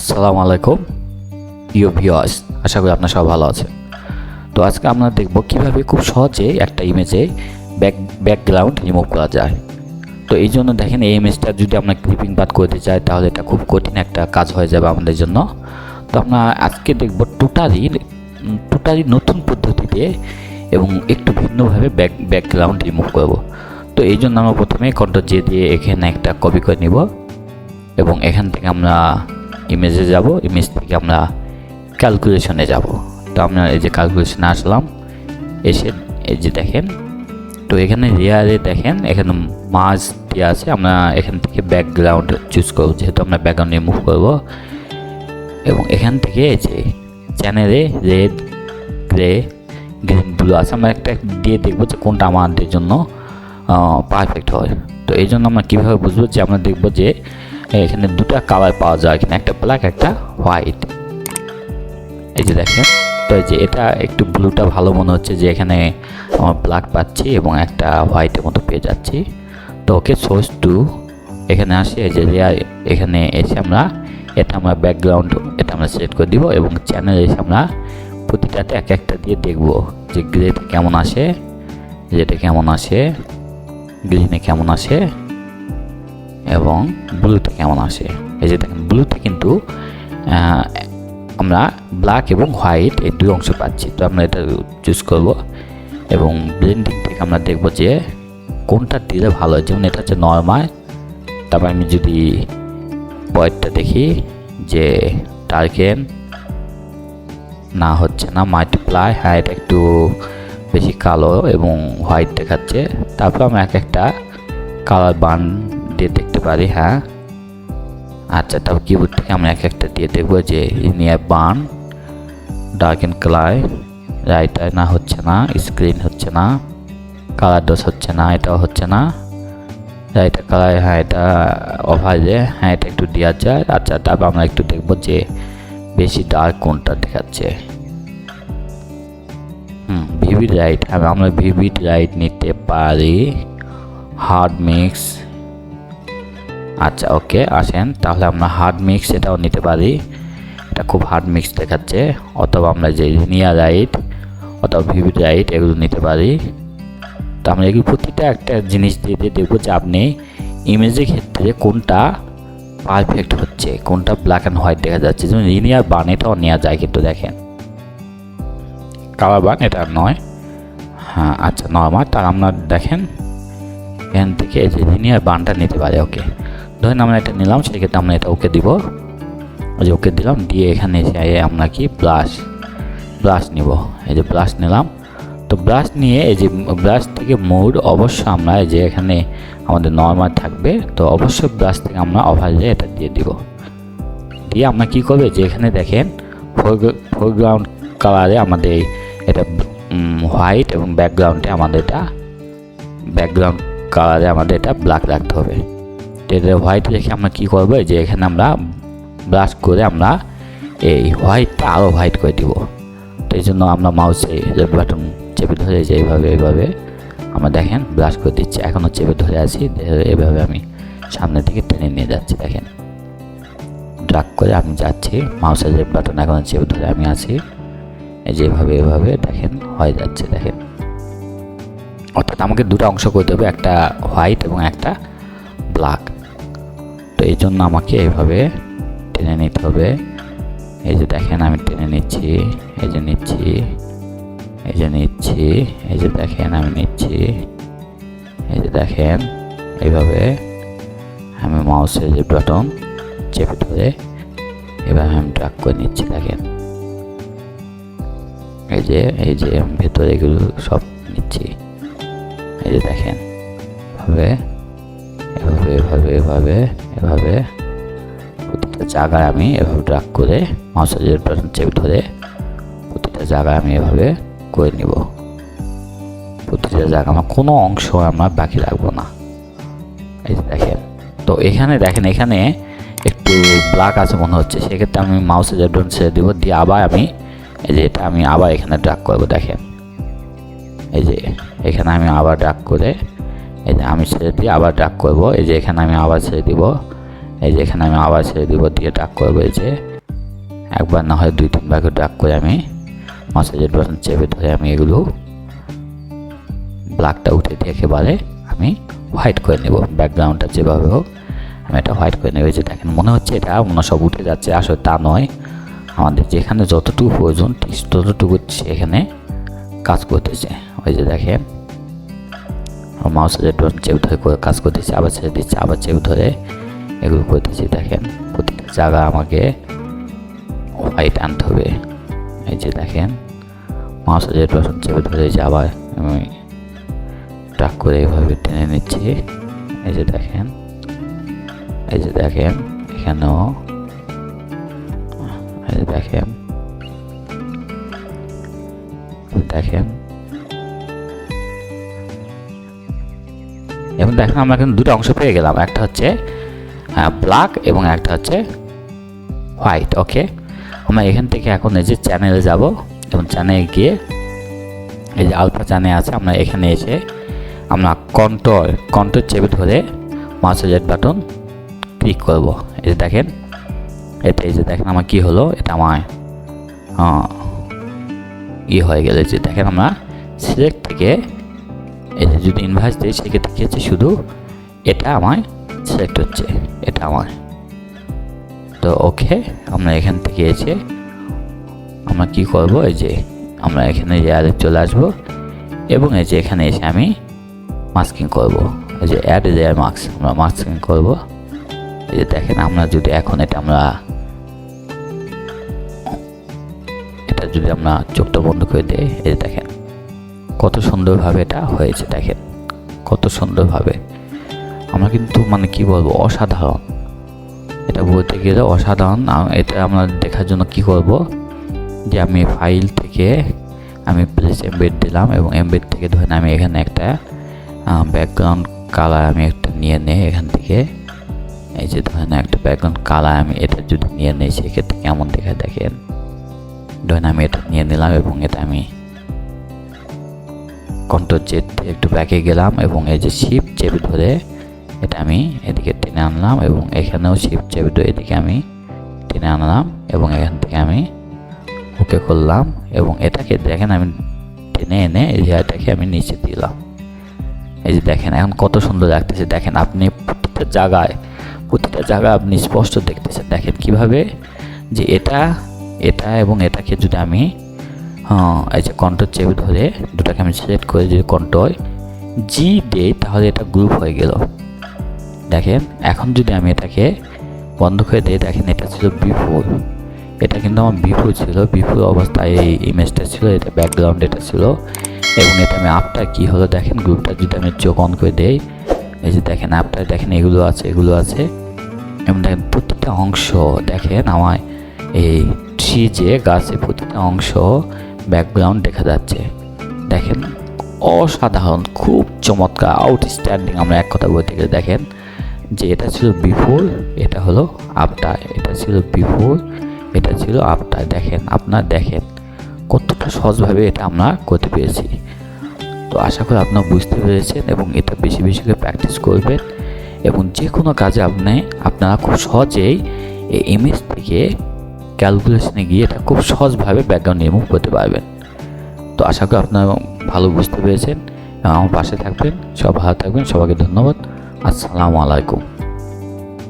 আসসালামু আলাইকুম প্রিয় ভিউয়ার্স, আশা করি আপনারা সবাই ভালো আছেন। তো আজকে আমরা দেখব কিভাবে খুব সহজে একটা ইমেজে ব্যাকগ্রাউন্ড রিমুভ করা যায়। তো এই জন্য দেখেন, এই ইমেজটা যদি আমরা ক্লিপিং পাথ করতে চাই তাহলে এটা খুব কঠিন একটা কাজ হয়ে যাবে আমাদের জন্য। তো আমরা আজকে দেখব টোটালি নতুন পদ্ধতিতে এবং একটু ভিন্নভাবে ব্যাকগ্রাউন্ড রিমুভ করব। তো এই জন্য আমরা প্রথমে কন্ট্রোল জে দিয়ে এখানে একটা কপি করে নিব এবং এখান থেকে আমরা ইমেজে যাব, ইমেজ থেকে আমরা ক্যালকুলেশনে যাব। তো আমরা এই যে ক্যালকুলেশনে আসলাম, এসে এই যে দেখেন, তো এখানে রেয়ারে দেখেন এখানে মার্জ দেওয়া আছে। আমরা এখান থেকে ব্যাকগ্রাউন্ড চুজ করব, যেহেতু আমরা ব্যাকগ্রাউন্ড রিমুভ করব। এবং এখান থেকে এই যে চ্যানেলে রেড, গ্রে, গ্রিন, ব্লু আছে, আমরা একটা দিয়ে দেখবো যে কোনটা আমাদের জন্য পারফেক্ট হয়। তো এই জন্য আমরা কীভাবে বুঝবো, যে আমরা দেখবো যে এখানে দুটা কালার পাওয়া যায়, এখানে একটা ব্ল্যাক একটা হোয়াইট। এই যে দেখেন, তো এই যে এটা একটু ব্লুটা ভালো মনে হচ্ছে, যে এখানে আমার ব্ল্যাক পাচ্ছি এবং একটা হোয়াইটের মতো পেয়ে যাচ্ছি। তো ওকে সোর্স টু এখানে আসি, এই যে লেয়ার এখানে এসে আমরা আমরা ব্যাকগ্রাউন্ড এটা আমরা সিলেক্ট করে দিব এবং চ্যানেল এসে আমরা প্রতিটাতে এক একটা দিয়ে দেখব যে গ্রেতে কেমন আসে, রেডে কেমন আসে, গ্রিনে কেমন আসে এবং ব্লুতে কেমন আসে। এই যে দেখেন, ব্লুতে কিন্তু আমরা ব্ল্যাক এবং হোয়াইট এই দুই অংশ পাচ্ছি। তো আমরা এটা চুজ করব এবং ব্লেন্ডিং থেকে আমরা দেখব যে কোনটা দিলে ভালো হয়। যেমন এটা হচ্ছে নর্মাল। তারপর আমি যদি পয়েন্টটা দেখি যে ডার্কেন না, হচ্ছে না, মাল্টিপ্লাই, হ্যাঁ এটা একটু বেশি কালো এবং হোয়াইট দেখাচ্ছে। তারপর আমরা একটা কালার বান দিয়ে দেখতে পারি, হ্যাঁ আচ্ছা। তারপর কিবোর্ড থেকে আমরা একটা দিয়ে দেখবো যে লিনিয়ার বান, ডার্ক অ্যান্ড কালার, রাইটার না, হচ্ছে না, স্ক্রিন হচ্ছে না, কালার ডস হচ্ছে না, এটাও হচ্ছে না, রাইটার কালার, হ্যাঁ এটা ওভারে, হ্যাঁ এটা একটু দেওয়া যায়। আচ্ছা, তারপর আমরা একটু দেখবো যে বেশি ডার্ক কোনটা দেখাচ্ছে। ভিভিড লাইট, আমরা ভিভিড লাইট নিতে পারি, হার্ড মিক্স। আচ্ছা ওকে, আসেন তাহলে আমরা হার্ড মিক্স এটাও নিতে পারি, এটা খুব হার্ড মিক্স দেখাচ্ছে। অথবা আমরা যে লিনিয়ার লাইট অথবা ভিভিড লাইট এগুলো নিতে পারি। তো আমরা এগুলো প্রতিটা একটা জিনিস দিয়ে দিয়ে দেখবো যে আপনি ইমেজের ক্ষেত্রে কোনটা পারফেক্ট হচ্ছে, কোনটা ব্ল্যাক অ্যান্ড হোয়াইট দেখা যাচ্ছে। যেমন লিনিয়ার বান এটাও নেওয়া যায়, কিন্তু দেখেন কালার বান এটা নয়, হ্যাঁ আচ্ছা নর্মাল। তার আমরা দেখেন এখান থেকে এই যে লিনিয়ার বানটা নিতে পারি। ওকে, ধরেন আমরা এটা নিলাম, সেক্ষেত্রে আমরা এটা ওকে দিব, ওই যে ওকে দিলাম, দিয়ে এখানে এসে আমরা কি ব্রাশ নিব। এই যে ব্রাশ নিলাম। তো ব্রাশ নিয়ে এই যে ব্রাশ থেকে মোড অবশ্য আমরা এই যে এখানে আমাদের নর্মাল থাকবে, তো অবশ্যই ব্রাশ থেকে আমরা ওভারে এটা দিয়ে দিব। দিয়ে আমরা কী করবে, যে এখানে দেখেন ফোরগ্রাউন্ড কালারে আমাদের এটা হোয়াইট এবং ব্যাকগ্রাউন্ডে আমাদের এটা ব্যাকগ্রাউন্ড কালারে আমাদের এটা ব্ল্যাক রাখতে হবে। তো এটা হোয়াইট রেখে আমরা কী করবো, যে এখানে আমরা ব্রাশ করে আমরা এই হোয়াইটটা আরও হোয়াইট করে দিব। তো এই জন্য আমরা মাউসে রেড বাটন চেপে ধরে যে এইভাবে আমরা দেখেন ব্রাশ করে দিচ্ছি। এখনও চেপে ধরে আছি, এইভাবে আমি সামনের দিকে টেনে নিয়ে যাচ্ছি। দেখেন ড্রাগ করে আমি যাচ্ছি, মাউসের রেড বাটন এখনও চেপে ধরে আমি আছি। এই যে এভাবে দেখেন হয়ে যাচ্ছে। দেখেন, অর্থাৎ আমাকে দুটো অংশ করতে হবে, একটা হোয়াইট এবং একটা ব্ল্যাক। তো এই জন্য আমাকে এইভাবে টেনে নিতে হবে। এই যে দেখেন আমি টেনে নিচ্ছি, এই যে নিচ্ছি, এই যে নিচ্ছি, এই যে দেখেন আমি নিচ্ছি, এই যে দেখেন এইভাবে আমি মাউসের যে বাটন চেপে ধরে এভাবে আমি ড্রাগ করে নিচ্ছি। দেখেন এই যে ভেতরে এগুলো সব নিচ্ছি। এই যে দেখেন এভাবে প্রতিটা জায়গায় আমি এভাবে ড্রাগ করে মাউসের বাটন চেপে ধরে প্রতিটা জায়গায় আমি এভাবে করে নিব। প্রতিটা জায়গা আমার কোনো অংশ আমরা বাকি রাখবো না। এই যে দেখেন, তো এখানে দেখেন এখানে একটু ব্ল্যাক আছে মনে হচ্ছে, সেক্ষেত্রে আমি মাউসের বাটন ছেড়ে দিব, দিয়ে আবার আমি এই যে এটা আমি আবার এখানে ড্রাগ করবো। দেখেন এই যে এখানে আমি আবার ড্রাগ করে এই যে আমি ছেড়ে দিয়ে আবার ড্রাগ করবো। এই যে এখানে আমি আবার ছেড়ে দিব, এই যে এখানে আমি আবার ছেড়ে দিব, দিয়ে ড্রাগ করবো। এই যে একবার না হয় 2-3 বার ড্র্যাগ করে আমি মাউসের জেড বাটন চেপে ধরে আমি এগুলো ব্ল্যাকটা উঠে দিয়ে একেবারে আমি হোয়াইট করে নেব। ব্যাকগ্রাউন্ডটা যেভাবে হোক আমি এটা হোয়াইট করে নেব। যে দেখেন মনে হচ্ছে এটা মনে সব উঠে যাচ্ছে, আসলে তা নয়। আমাদের যেখানে যতটুকু প্রয়োজন ঠিক ততটুকু সেখানে কাজ করতেছে। ওই যে দেখেন মাউসের জেড বাটন চেপে ধরে করে কাজ করতেছে, আবার ছেড়ে দিচ্ছে, আবার চেপে ধরে এগুলো করতেছি। দেখেন প্রতিটা জায়গা আমাকে হোয়াইট আনতে হবে। এই যে দেখেন মাউসের জেড বাটন চেপে ধরে যে আবার আমি টাক করে এইভাবে টেনে নিচ্ছি। এই যে দেখেন এখানেও এই যে দেখেন এবং দেখেন আমরা এখন দুটো অংশ পেয়ে গেলাম, একটা হচ্ছে ব্ল্যাক এবং একটা হচ্ছে হোয়াইট। ওকে, আমরা এখান থেকে এখন এই যে চ্যানেলে যাব এবং চ্যানেলে গিয়ে এই যে আলফা চ্যানেল আছে, আমরা এখানে এসে আমরা কন্ট্রোল চেপে ধরে মাউসের জেড বাটন ক্লিক করব। এই যে দেখেন এই যে দেখেন আমার কি হলো, এটা আমার হয়ে গেল। যে দেখেন আমরা সিলেক্ট থেকে এই যে যদি ইনভার্স দিই সেক্ষেত্রে কী হচ্ছে, শুধু এটা আমার সিলেক্ট হচ্ছে, এটা আমার। তো ওকে, আমরা এখান থেকে এসে আমরা কি করব, এই যে আমরা এখানে যে অ্যাডে চলে আসবো এবং এই যে এখানে এসে আমি মাস্কিং করব। এই যে অ্যাড লেয়ার মাস্ক আমরা মাস্কিং করব। এই যে দেখেন আমরা যদি এখন এটা যদি আমরা চোখটা বন্ধ করে দিই, এই যে দেখেন কত সুন্দরভাবে এটা হয়েছে। দেখেন কত সুন্দরভাবে, আমরা কিন্তু মানে কি বলবো, অসাধারণ। এটা বলতে গেলে অসাধারণ। এটা আমরা দেখার জন্য কি করব, যে আমি ফাইল থেকে আমি প্লেস এমবেড দিলাম এবং এমবেড থেকে ধরেন আমি এখানে একটা ব্যাকগ্রাউন্ড কালার আমি একটা নিয়ে নেই এখান থেকে। এই যে ধরেন একটা ব্যাকগ্রাউন্ড কালার আমি এটা যদি নিয়ে নেই সেক্ষেত্রে কেমন দেখা, দেখেন ধরেন আমি এটা নিয়ে নিলাম এবং এটা আমি কন্ট্রোল জেড দিয়ে একটু ব্যাকে গেলাম এবং এই যে শিফট চেপে ধরে এটা আমি এদিকে টেনে আনলাম এবং এখানেও শিফট চেপে ধরে এদিকে আমি টেনে আনলাম এবং এখান থেকে আমি ওকে করলাম এবং এটাকে দেখেন আমি টেনে এনে এই জায়গাটাকে আমি নিচে দিলাম। এই যে দেখেন এখন কত সুন্দর লাগতেছে। দেখেন আপনি প্রতিটা জায়গায় আপনি স্পষ্ট দেখতেছেন। দেখেন কিভাবে যে এটা এবং এটাকে যদি আমি এই যে কন্ট্রোল চেপে ধরে দুটাকে আমি সিলেক্ট করে যদি কন্ট্রোল জি দেই তাহলে এটা গ্রুপ হয়ে গেল। দেখেন এখন যদি আমি এটাকে বন্ধ করে দিই, দেখেন এটা ছিল বিফোর, এটা কিন্তু আমার বিফোর অবস্থায় এই ইমেজটা ছিল, এটা ব্যাকগ্রাউন্ড এটা ছিল এবং এটা আমি আফটার কি হলো দেখেন গ্রুপটা যদি আমি চোখ অন করে দেই, এই যে দেখেন আফটার দেখেন এগুলো আছে এবং দেখেন প্রতিটা অংশ দেখেন আমার এই ট্রি যে গাছের প্রতিটা অংশ ব্যাকগ্রাউন্ড দেখা যাচ্ছে। দেখেন অসাধারণ, খুব চমৎকার, আউটস্ট্যান্ডিং। আমরা এক কথা বলতে গেলে দেখেন যে এটা ছিল বিফোর, এটা হলো আফটার, এটা ছিল বিফোর, এটা ছিল আফটার। দেখেন আপনার দেখেন কতটা সহজভাবে এটা আমরা করতে পেরেছি। তো আশা করি আপনারা বুঝতে পেরেছেন এবং এটা বেশি করে প্র্যাকটিস করবেন এবং যে কোনো কাজে আপনারা খুব সহজেই এই ইমেজ থেকে ক্যালকুলেশনে গিয়ে এটা খুব সহজভাবে ব্যাকগ্রাউন্ড রিমুভ করতে পারবেন। তো আশা করি আপনারা ভালো বুঝতে পেরেছেন এবং আমার পাশে থাকবেন। সব ভালো থাকবেন, সবাইকে ধন্যবাদ। আসসালামু আলাইকুম।